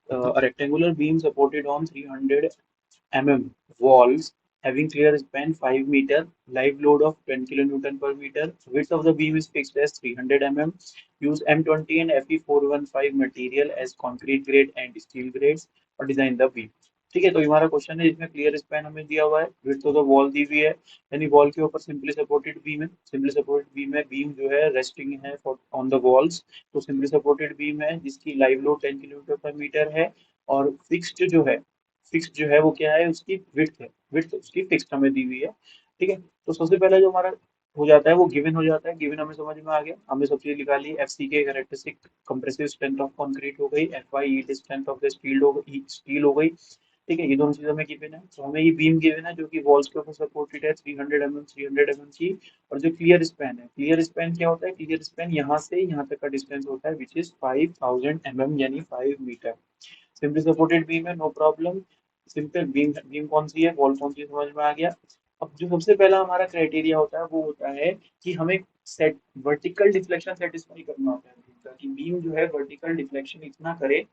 a rectangular beam supported on 300 mm walls having clear span 5 meter, live load of 10 kilonewton per meter, width of the beam is fixed as 300 mm, use M20 and Fe415 material as concrete grade and steel grades और design the beam. ठीक है, तो ये हमारा question है जिसमें clear span हमें दिया हुआ है, विड्थ ऑफ द वॉल दी हुई है, यानी वॉल के ऊपर सिंपली सपोर्टेड बीम है, सिंपली सपोर्टेड बीम है, बीम जो है रेस्टिंग है ऑन द वॉल्स, तो सिंपली सपोर्टेड बीम है जिसकी लाइव लोड 10 किलोमीटर पर मीटर है, और फिक्स्ड जो है वो क्या है, उसकी विड्थ है, विड्थ उसकी फिक्स्ड हमें दी हुई है। ठीक है, तो सबसे पहले जो हमारा हो जाता है वो गिवन हो जाता है, गिवन हमें समझ में आ गया, हमने सब चीज निकाली, एफ सी के characteristic compressive strength of concrete हो गई, F I yield strength of the steel हो गई। ठीक है, ये दोनों चीजें हमें गिवन है, तो हमें ये बीम गिवन है जो कि वॉल्स के ऊपर सपोर्टेड है 300 mm की, और जो क्लियर स्पैन है, क्लियर स्पैन क्या होता है, क्लियर स्पैन यहाँ से यहाँ तक का डिस्टेंस होता है विच इज 5000 mm, यानी 5 मीटर। सिंपली सपोर्टेड बीम है, no problem. Simple beam, beam कौन सी है, वॉल कौन सी है, समझ में आ गया। अब जो सबसे पहला हमारा क्राइटेरिया होता है वो होता है कि हमें सेट वर्टिकल डिफ्लेक्शन सेटिस्फाई करना होता है बीम का, कि बीम जो है वर्टिकल डिफ्लेक्शन इतना करे।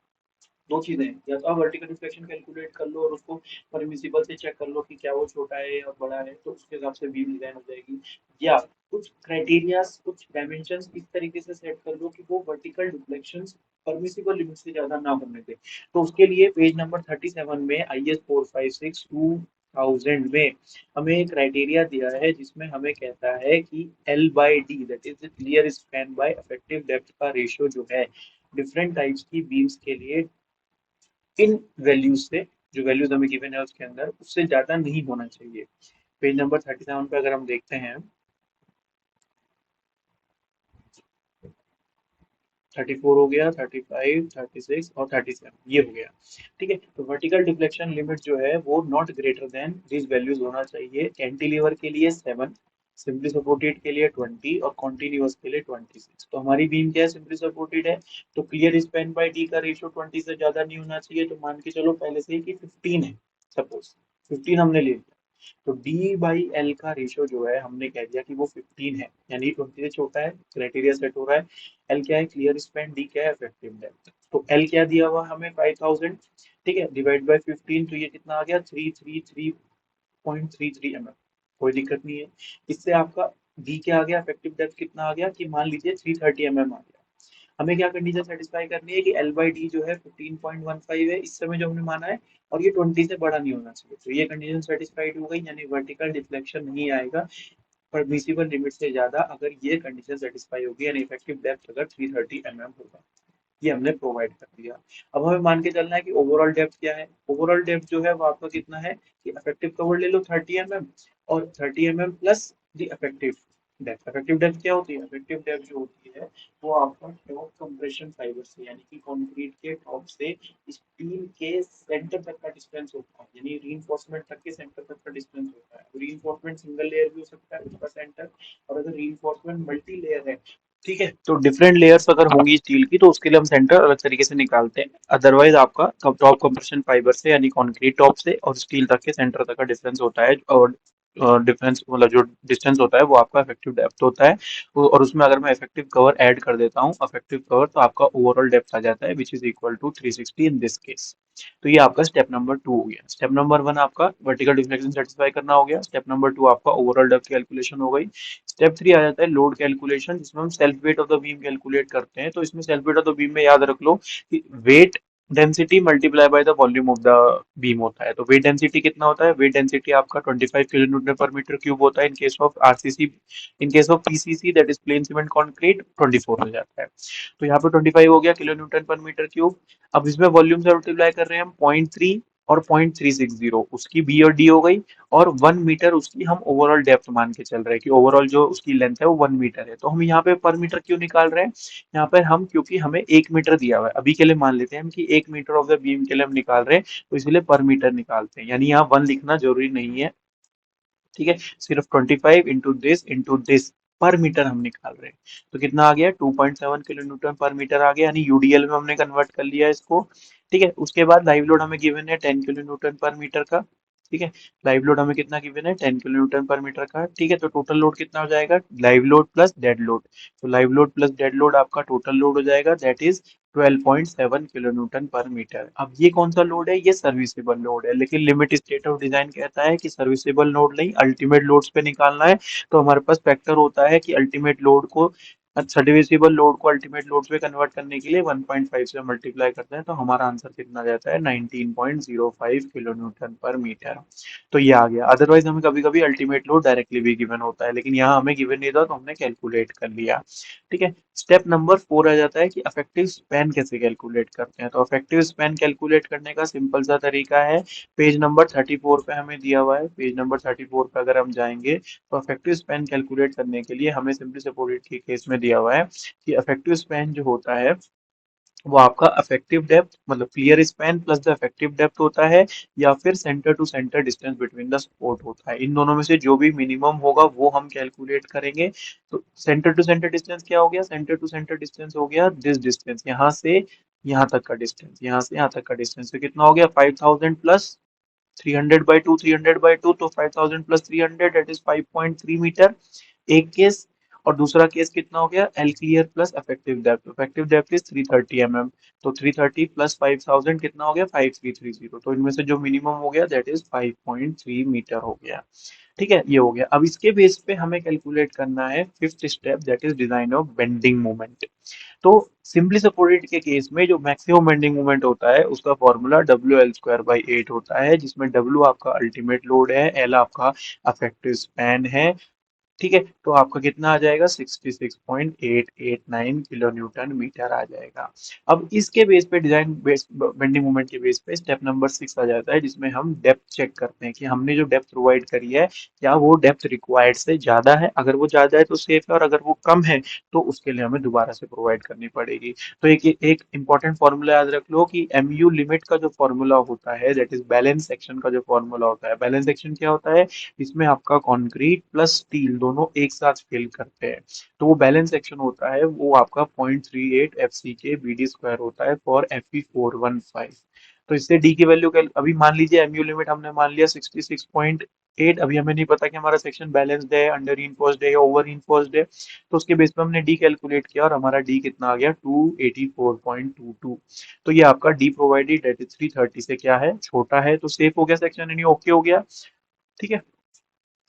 दो चीजें हैं, या तो आप वर्टिकल रिफ्लेक्शन कैलकुलेट कर लो और उसको परमिसिबल से चेक कर लो कि क्या वो छोटा है या बड़ा है, तो उसके हिसाब से बीम डिजाइन हो जाएगी, या कुछ क्राइटेरिया, कुछ डायमेंशंस इस तरीके से सेट कर लो कि वो वर्टिकल डिफ्लेक्शंस परमिसिबल लिमिट से ज्यादा ना होने दे। तो उसके लिए पेज नंबर 37 में IS 456/2000 में हमें क्राइटेरिया दिया है जिसमें हमें कहता है कि L/D, that is clear span bye effective depth का रेशियो जो है डिफरेंट टाइप्स की बीम्स के लिए इन वैल्यूज से, जो वैल्यूज हमें गिवन है उसके अंदर, उससे ज्यादा नहीं होना चाहिए। पेज नंबर 37 पे अगर हम देखते हैं, 34 हो गया, 35, 36 और 37, ये हो गया। ठीक है, तो वर्टिकल डिफ्लेक्शन लिमिट जो है वो not greater than this values होना चाहिए। कैंटिलीवर के लिए 7, सिंपली सपोर्टेड के लिए 20 और कॉन्टिन्यूअस के लिए 26। तो हमारी बीम क्या है, सिंपली सपोर्टेड है, तो क्लियर स्पैन बाय डी का रेशियो 20 से ज्यादा नहीं होना चाहिए, तो मान के चलो पहले से ही कि 15 है, सपोज 15 हमने ले लिया, तो डी बाई एल का रेशियो जो है हमने कह दिया कि वो 15 है, यानी 20 से छोटा है, क्राइटेरिया सेट हो रहा है। एल क्या है, क्लियर स्पैन, डी क्या है, इफेक्टिव डेप्थ। तो एल क्या दिया हुआ हमें 5000, ठीक है, डिवाइड बाय 15, तो ये कितना आ गया, 333.33 mm, कोई दिक्कत नहीं है। इससे आपका डी क्या आ गया, इफेक्टिव डेप्थ कितना आ गया, कि मान लीजिए 330 mm आ गया। हमें क्या कंडीशन सेटिस्फाई करनी है कि एल बाई डी जो है 15.15 है इस समय जो हमने माना है, और ये 20 से बड़ा नहीं होना चाहिए, तो ये कंडीशन सेटिस्फाइड हो गई, यानी वर्टिकल डिफ्लेक्शन नहीं आएगा परमिसिबल लिमिट से ज्यादा, अगर ये कंडीशन सेटिस्फाई होगी, यानी इफेक्टिव डेप्थ अगर 330 mm होगा। ये हमने प्रोवाइड कर दिया। अब हमें मान के चलना है कि ओवरऑल डेप्थ क्या है, ओवरऑल डेप्थ जो है वो आपका कितना है, कि इफेक्टिव कवर ले लो 30 mm, और 30 mm plus the effective depth. Effective depth क्या होती है, इफेक्टिव डेप्थ जो होती है वो आपका टॉप कंप्रेशन फाइबर से, यानी कि कंक्रीट के टॉप से स्टील के सेंटर तक का डिस्टेंस होता है, यानी रीइंफोर्समेंट तक के सेंटर तक का डिस्टेंस होता है। रीइंफोर्समेंट सिंगल लेयर भी हो सकता है उसका सेंटर, और अगर रीइंफोर्समेंट मल्टी लेयर है, ठीक है, तो डिफरेंट लेयर्स अगर होंगी स्टील की, तो उसके लिए हम सेंटर अलग तरीके से निकालते हैं। अदरवाइज आपका टॉप कंप्रेशन फाइबर से, यानी कंक्रीट टॉप से और स्टील तक के सेंटर तक का डिफरेंस होता है, और डिफरेंस मतलब जो डिस्टेंस होता है वो आपका इफेक्टिव डेप्थ होता है। और उसमें अगर मैं इफेक्टिव कवर ऐड कर देता हूँ, इफेक्टिव कवर, तो आपका ओवरऑल डेप्थ आ जाता है which is equal to 360 in this case. तो ये आपका स्टेप नंबर 2 हो गया। स्टेप नंबर 1 आपका वर्टिकल डिफ्लेक्शन सेटिस्फाई करना हो गया, स्टेप नंबर 2 आपका ओवरऑल डेप्थ कैलकुलेशन हो गई। स्टेप 3 आ जाता है लोड कैलकुलेशन, जिसमें हम self weight of the beam calculate करते हैं। तो इसमें self weight of the beam में याद रख लो कि weight density multiply by the volume of the beam होता है। तो वेट डेंसिटी कितना होता है, वेट डेंसिटी आपका 25 kilo newton per metre cube होता है in case of RCC. In case of PCC that is plane cement concrete 24 हो जाता है। तो यहाँ पे 25 हो गया kilo newton per metre cube. अब इसमें वॉल्यूम से मल्टीप्लाई कर रहे हैं हम 0.3 और 0.360, उसकी बी और डी हो गई, और 1 मीटर उसकी हम ओवरऑल डेप्थ मान के चल रहे हैं कि ओवरऑल जो उसकी लेंथ है वो 1 मीटर है। तो हम यहाँ पे पर मीटर क्यों निकाल रहे हैं, यहाँ पर हम, क्योंकि हमें 1 मीटर दिया हुआ है, अभी के लिए मान लेते हैं हम कि 1 मीटर ऑफ द बीम के लिए हम निकाल रहे हैं, तो इसलिए पर मीटर निकालते हैं, यानी यहाँ 1 लिखना जरूरी नहीं है। ठीक है, सिर्फ 25 इंटू दिस पर मीटर हम निकाल रहे हैं, तो कितना आ गया 2.7 किलो न्यूटन पर मीटर आ गया, यानी यूडीएल में हमने कन्वर्ट कर लिया इसको। ठीक है, उसके बाद लाइव लोड हमें गिवन है 10 किलो न्यूटन पर मीटर का। ठीक है, लाइव लोड हमें कितना गिवन है, 10 किलो न्यूटन पर मीटर का। ठीक है, तो टोटल लोड कितना हो जाएगा, live load plus dead load, तो live load plus dead load आपका टोटल लोड हो जाएगा, that is 12.7 kilo newton per meter. अब ये कौन सा लोड है? ये सर्विसेबल लोड है, लेकिन लिमिट स्टेट ऑफ डिजाइन कहता है कि सर्विसेबल लोड नहीं, अल्टीमेट लोड्स पे निकालना है। तो हमारे पास फैक्टर होता है कि अल्टीमेट लोड को, सर्विसेबल लोड को अल्टीमेट लोड पे कन्वर्ट करने के लिए 1.5 से मल्टीप्लाई करते हैं, तो हमारा आंसर कितना जाता है? 19.05 किलो न्यूटन पर मीटर। तो ये आ गया। अदरवाइज हमें कभी कभी अल्टीमेट लोड डायरेक्टली भी गिवन होता है, लेकिन यहाँ हमें गिवन नहीं था तो हमने कैलकुलेट कर लिया। ठीक है। स्टेप नंबर 4 आ जाता है कि अफेक्टिव स्पैन कैसे कैलकुलेट करते हैं। तो अफेक्टिव स्पैन कैलकुलेट करने का सिंपल सा तरीका है, पेज नंबर 34 पे हमें दिया हुआ है। पेज नंबर 34 पे अगर हम जाएंगे तो अफेक्टिव स्पैन कैलकुलेट करने के लिए हमें सिंपली सपोर्टेड के केस में दिया हुआ है कि अफेक्टिव स्पैन जो होता है वो आपका अफेक्टिव डेप्थ मतलब clear span plus the effective depth होता है, या फिर centre to centre distance between the support होता है। इन दोनों में से जो भी मिनिमम होगा वो हम कैलकुलेट करेंगे। तो सेंटर टू सेंटर डिस्टेंस क्या हो गया? सेंटर टू सेंटर डिस्टेंस हो गया दिस डिस्टेंस, यहाँ से यहाँ तक का डिस्टेंस, यहाँ से यहाँ तक का डिस्टेंस। तो कितना हो गया? 5000 प्लस 300/2, 300/2, तो 5000 प्लस 300 दैट इज 5.3 मीटर, एक केस। और दूसरा केस कितना हो गया? L clear plus effective depth. Effective depth is 330 mm, तो 330 प्लस 5000 कितना हो गया? 5330। तो इनमें से जो मिनिमम हो गया दैट इज 5.3 मीटर हो गया। ठीक है, ये हो गया। अब इसके बेस पे हमें कैलकुलेट करना है fifth step, that is design of bending moment. तो सिंपली सपोर्टेड के केस में जो मैक्सिमम बेंडिंग मोमेंट होता है उसका फॉर्मूला WL²/8 होता है, जिसमें W आपका अल्टीमेट लोड है, L आपका अफेक्टिव स्पैन है। ठीक है, तो आपका कितना आ जाएगा? 66.889 किलो न्यूटन मीटर आ जाएगा। अब इसके बेस पे डिजाइन बेस बेंडिंग मोमेंट के बेस पे स्टेप नंबर 6 आ जाता है, जिसमें हम डेप्थ चेक करते हैं कि हमने जो डेप्थ प्रोवाइड करी है क्या वो डेप्थ रिक्वायर्ड से ज्यादा है। अगर वो ज्यादा है तो सेफ है, और अगर वो कम है तो उसके लिए हमें दोबारा से प्रोवाइड करनी पड़ेगी। तो एक एक इंपॉर्टेंट फॉर्मूला याद रख लो कि MU लिमिट का जो फॉर्मूला होता है दैट इज बैलेंस सेक्शन का जो फॉर्मूला होता है। बैलेंस सेक्शन क्या होता है? इसमें आपका कंक्रीट प्लस स्टील दोनों एक साथ फिल करते हैं, तो वो बैलेंस सेक्शन होता है, वो आपका 0.38 FCK BD² होता है फॉर Fe415। तो इससे डी की वैल्यू अभी मान लीजिए एमयू लिमिट हमने मान लिया 66.8। अभी हमें नहीं पता कि हमारा सेक्शन बैलेंस्ड है, अंडर रीइंफोर्स्ड है या ओवर रीइंफोर्स्ड है, तो उसके बेस पे हमने डी कैलकुलेट किया और हमारा डी कितना आ गया? 284.22। तो ये आपका डी प्रोवाइडेड दैट इज 330 से क्या है? छोटा है, तो सेफ हो गया सेक्शन, यानी ओके हो गया। ठीक है।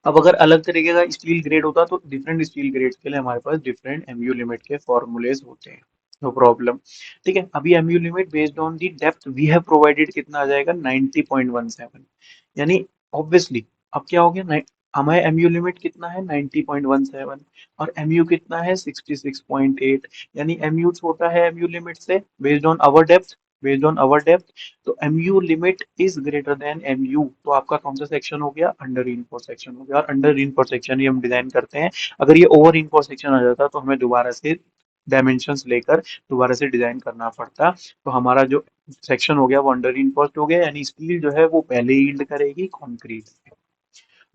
अब अगर अलग तरीके का स्टील ग्रेड होता तो डिफरेंट स्टील ग्रेड्स के लिए हमारे पास डिफरेंट एमयू लिमिट के फॉर्मूलेज होते हैं, नो प्रॉब्लम। ठीक है, अभी MU limit based on the depth we have provided कितना आ जाएगा? 90.17, यानी ऑब्वियसली अब क्या हो गया? हमारे एमयू लिमिट कितना है? 90.17, और एमयू कितना है? 66.8, यानी एमयू छोटा है एमयू लिमिट से based on our depth, based on our depth. तो MU limit is greater than MU, तो आपका कौन सा सेक्शन हो गया? अंडर रीइंफोर्स सेक्शन हो गया। और अंडर रीइंफोर्स सेक्शन ही हम डिजाइन करते हैं। अगर ये ओवर रीइंफोर्स सेक्शन आ जाता तो हमें दोबारा से डायमेंशंस लेकर दोबारा से डिजाइन करना पड़ता। तो हमारा जो सेक्शन हो गया वो अंडर रीइंफोर्स्ड हो गया, यानी स्टील जो है वो पहले यील्ड करेगी कंक्रीट से,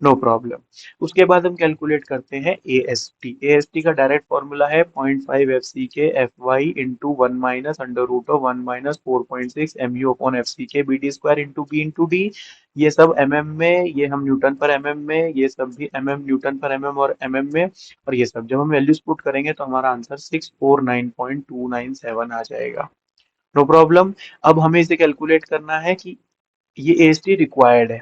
नो प्रॉब्लम। उसके बाद हम कैलकुलेट करते हैं AST। AST का डायरेक्ट फॉर्मूला है 0.5 FCK FY into 1 minus under root of 1 minus 4.6 MU upon FCK BD² into B into D। ये सब mm में, ये हम न्यूटन पर mm में, ये सब भी न्यूटन पर mm और mm में। और ये सब जब हम वैल्यूज पुट करेंगे तो हमारा आंसर 649.297 आ जाएगा, नो प्रॉब्लम। अब हमें इसे कैलकुलेट करना है कि ये AST रिक्वायर्ड है।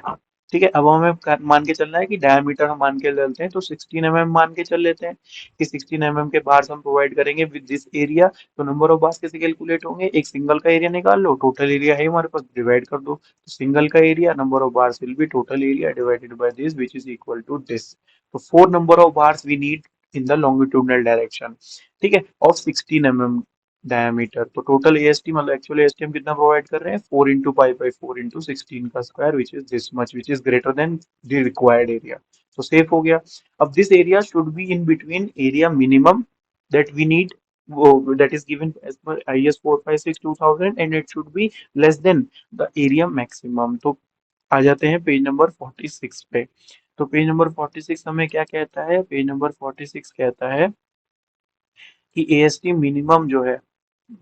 ठीक है, अब हमें मान के चलना है कि डायमीटर हम मान के चलते हैं, तो 16 mm मान के चल लेते हैं कि 16 mm के बार्स हम प्रोवाइड करेंगे विद दिस एरिया। तो नंबर ऑफ बार्स कैसे कैलकुलेट होंगे? एक सिंगल का एरिया निकाल लो, टोटल एरिया है हमारे पास, डिवाइड कर दो। तो सिंगल का area number of bars will be total area divided by this which is equal to this. तो 4 number of bars we need in the longitudinal direction. ठीक है, ऑफ 16 mm डायमीटर। तो टोटल AST मतलब actual AST हम कितना provide कर रहे हैं? 4 इंटू पाई बाई 4 इंटू 16 का square which is this much, which is greater than the required area. तो सेफ हो गया। अब this area should be in between area minimum that we need, that is given as per IS 456/2000 and it should be less than the area maximum। तो आ जाते हैं page number 46 पे। तो page number 46 हमें क्या कहता है? पेज नंबर 46 कहता है कि AST मिनिमम जो है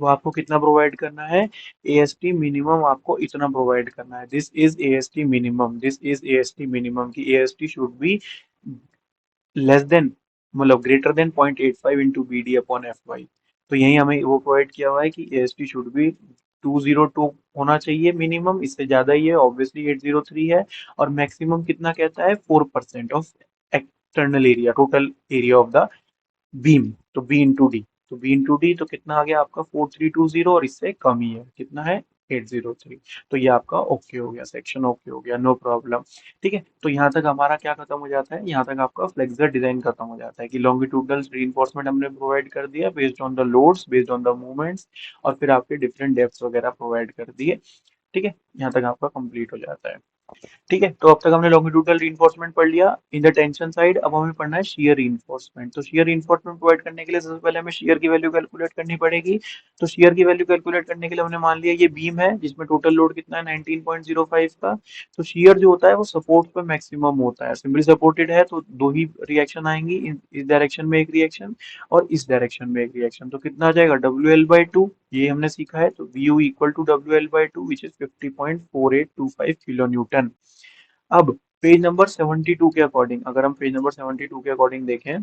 वो आपको कितना प्रोवाइड करना है? AST मिनिमम आपको इतना प्रोवाइड करना है, this is AST minimum, this is AST minimum की AST should be less than मतलब greater than 0.85 into BD upon FY। तो यही हमें वो प्रोवाइड किया हुआ है कि AST शुड बी 202 होना चाहिए मिनिमम, इससे ज्यादा ही है ऑब्वियसली 803 है, और मैक्सिमम कितना कहता है 4% of external area, total area of the beam, तो बी इंटू डी, तो बी इंटू डी तो कितना आ गया आपका 4320, और इससे कम ही है, कितना है 803। तो ये आपका ओके हो गया, सेक्शन ओके हो गया, नो प्रॉब्लम। ठीक है, तो यहाँ तक हमारा क्या खत्म हो जाता है, यहाँ तक आपका फ्लेक्सर डिजाइन खत्म हो जाता है कि लॉन्गिट्यूडनल रीइंफोर्समेंट हमने प्रोवाइड कर दिया based on the loads, based on the movements, और फिर आपके डिफरेंट डेप्थ्स वगैरह प्रोवाइड कर दिए। ठीक है, यहाँ तक आपका कंप्लीट हो जाता है। ठीक है, तो अब तक हमने लॉन्गिट्यूडनल रीइंफोर्समेंट पढ़ लिया इन द टेंशन साइड। अब हमें पढ़ना है शियर रीइंफोर्समेंट। तो शियर रीइंफोर्समेंट प्रोवाइड करने के लिए सबसे पहले हमें शियर की वैल्यू कैलकुलेट करनी पड़ेगी। तो शियर की वैल्यू कैलकुलेट करने के लिए हमने मान लिया ये बीम है जिसमें टोटल लोड कितना है 19.05 का। तो शियर जो होता है वो सपोर्ट पे मैक्सिमम होता है, सिंपली सपोर्टेड है तो दो ही रिएक्शन आएंगी, इस डायरेक्शन में एक रिएक्शन और इस डायरेक्शन में एक रिएक्शन। तो कितना आ जाएगा WL/2, ये हमने सीखा है, तो VU equal to WL/2 which is 50.4825 kilo newton. अब पेज नंबर 72 के अकॉर्डिंग, अगर हम पेज नंबर 72 के अकॉर्डिंग देखें,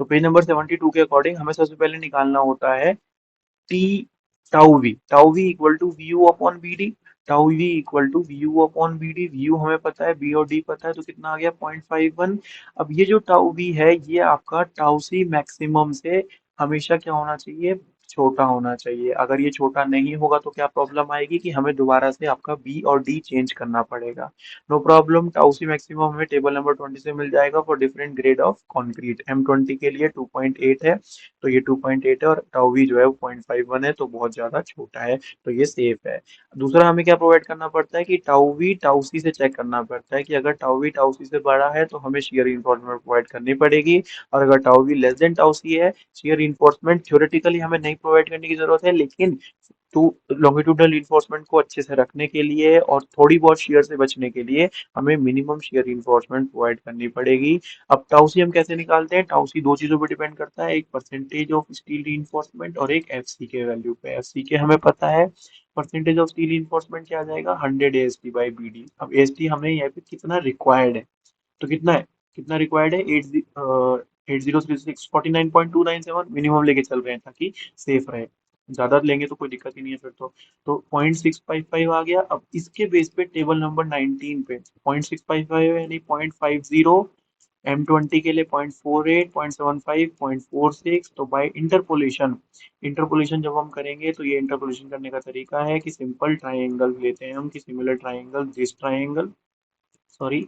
तो पेज नंबर 72 के अकॉर्डिंग हमें सबसे पहले निकालना होता है T tau V equal to V U upon B D. Tau V equal to V U upon B D, V U हमें पता है, बी और डी पता है, तो कितना आ गया 0.51। अब ये जो टाउ वी है ये आपका टाउ सी मैक्सिमम से हमेशा क्या होना चाहिए, छोटा होना चाहिए। अगर ये छोटा नहीं होगा तो क्या प्रॉब्लम आएगी कि हमें दोबारा से आपका बी और डी चेंज करना पड़ेगा। नो प्रॉब्लम, टाउ सी मैक्सिमम हमें टेबल नंबर 20 से मिल जाएगा for different grade of concrete. M20 के लिए 2.8 है, तो ये 2.8 है, और टाउ वी जो है वो 0.51 है, तो बहुत ज्यादा छोटा है, तो ये सेफ है। दूसरा हमें क्या प्रोवाइड करना पड़ता है कि टाउ वी टाउ सी से चेक करना पड़ता है कि अगर टाउ वी टाउ सी से बड़ा है तो हमें शियर इन्फोर्समेंट प्रोवाइड करनी पड़ेगी, और अगर tau v less than tau c है, शियर इन्फोर्समेंट थ्योरेटिकली हमें नहीं प्रोवाइड करने की जरूरत है, लेकिन तो लॉन्गिट्यूडनल इन्फोर्समेंट को अच्छे से रखने के लिए और थोड़ी बहुत शियर से बचने के लिए हमें मिनिमम शियर इन्फोर्समेंट प्रोवाइड करनी पड़ेगी। अब टाउसी हम कैसे निकालते हैं, टाउसी दो चीजों पर डिपेंड करता है, एक परसेंटेज ऑफ स्टील रीइंफोर्समेंट और एक एफसी के वैल्यू पे। एफसी के हमें पता है, परसेंटेज ऑफ स्टील रीइंफोर्समेंट क्या आ जाएगा 100 AST बाई BD। अब AST हमें यहाँ पे कितना रिक्वायर्ड है, तो कितना है, कितना रिक्वायर्ड है 8036 49.297 मिनिमम लेके चल रहे हैं ताकि सेफ रहे, ज्यादा लेंगे तो कोई दिक्कत ही नहीं है फिर तो 0.655 आ गया। अब इसके बेस पे टेबल नंबर 19 पे 0.655 यानी 0.50, M20 के लिए 0.48, 0.75, 0.46, तो बाय इंटरपोलेशन, इंटरपोलेशन जब हम करेंगे तो ये इंटरपोलेशन करने का तरीका है कि सिंपल ट्राइंगल लेते हैं हम, कि similar triangle, this triangle, sorry,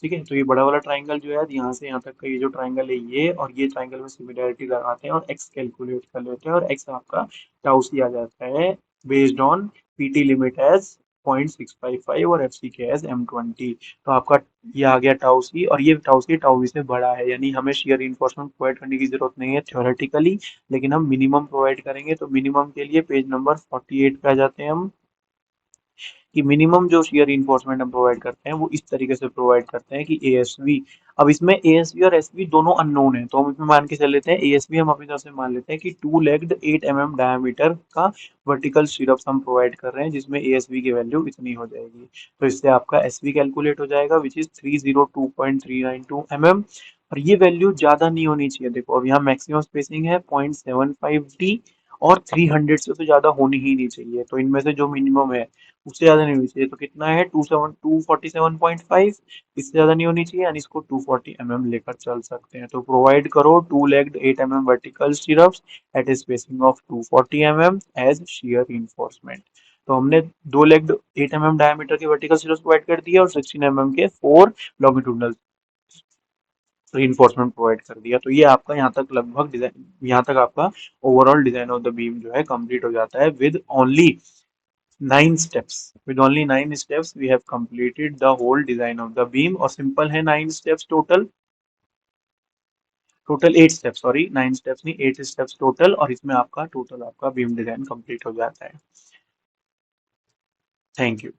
ठीक है, तो ये बड़ा वाला ट्राइंगल जो है यहाँ से यहाँ तक का ये जो ट्राइंगल है ये, और ये ट्राइंगल में सिमिलरिटी लगाते हैं और एक्स कैलकुलेट कर लेते हैं, और एक्स आपका टाउ सी आ जाता है based on PT limit as 0.655 और एफसी के एज M20। तो आपका ये आ गया टाउ सी, और ये टाउ सी टाउ वी से बड़ा है, यानी हमें शियर इन्फोर्समेंट प्रोवाइड करने की जरूरत नहीं है थ्योरेटिकली, लेकिन हम मिनिमम प्रोवाइड करेंगे। तो मिनिमम के लिए पेज नंबर 48 पे आ जाते हैं हम, कि मिनिमम जो शियर इन्फोर्समेंट हम प्रोवाइड करते हैं वो इस तरीके से प्रोवाइड करते हैं कि एएसवी, अब इसमें एएसवी और एसवी दोनों अननोन है, तो हम इसमें मान के चल लेते हैं एएसवी हम अपनी तरफ से मान लेते हैं कि 2 लेग्ड 8 mm डायमीटर का वर्टिकल स्टीरअप्स हम प्रोवाइड कर रहे हैं, जिसमें एएसवी की वैल्यू इतनी हो जाएगी। तो इससे आपका एसवी कैलकुलेट हो जाएगा विच इज 302.392 mm, और ये वैल्यू ज्यादा नहीं होनी चाहिए। देखो अब यहाँ मैक्सिमम स्पेसिंग है 0.75D, और 300 से तो ज्यादा होनी ही नहीं चाहिए, तो इनमें से जो मिनिमम है उससे ज्यादा नहीं होनी चाहिए। तो कितना है 247.5, इससे ज्यादा नहीं होनी चाहिए, यानी इसको 240 mm लेकर चल सकते हैं। तो प्रोवाइड करो 2 legged 8 mm vertical stirrups at a spacing of 240 mm as shear reinforcement. तो हमने 2 लेग्ड 8 mm डायमीटर के वर्टिकल स्टीरअप्स प्रोवाइड कर दिया और 16 mm के 4 लॉन्गिट्यूडनल रीइंफोर्समेंट प्रोवाइड कर दिया। तो ये आपका यहाँ तक लगभग डिजाइन, यहाँ तक आपका overall design of the beam जो है कंप्लीट हो जाता है with only 9 steps। With only 9 steps we have completed the whole design of the beam, और सिंपल है 9 steps total, total 8 steps, sorry 9 steps नहीं 8 steps टोटल, और इसमें आपका टोटल आपका बीम डिजाइन कंप्लीट हो जाता है। Thank you.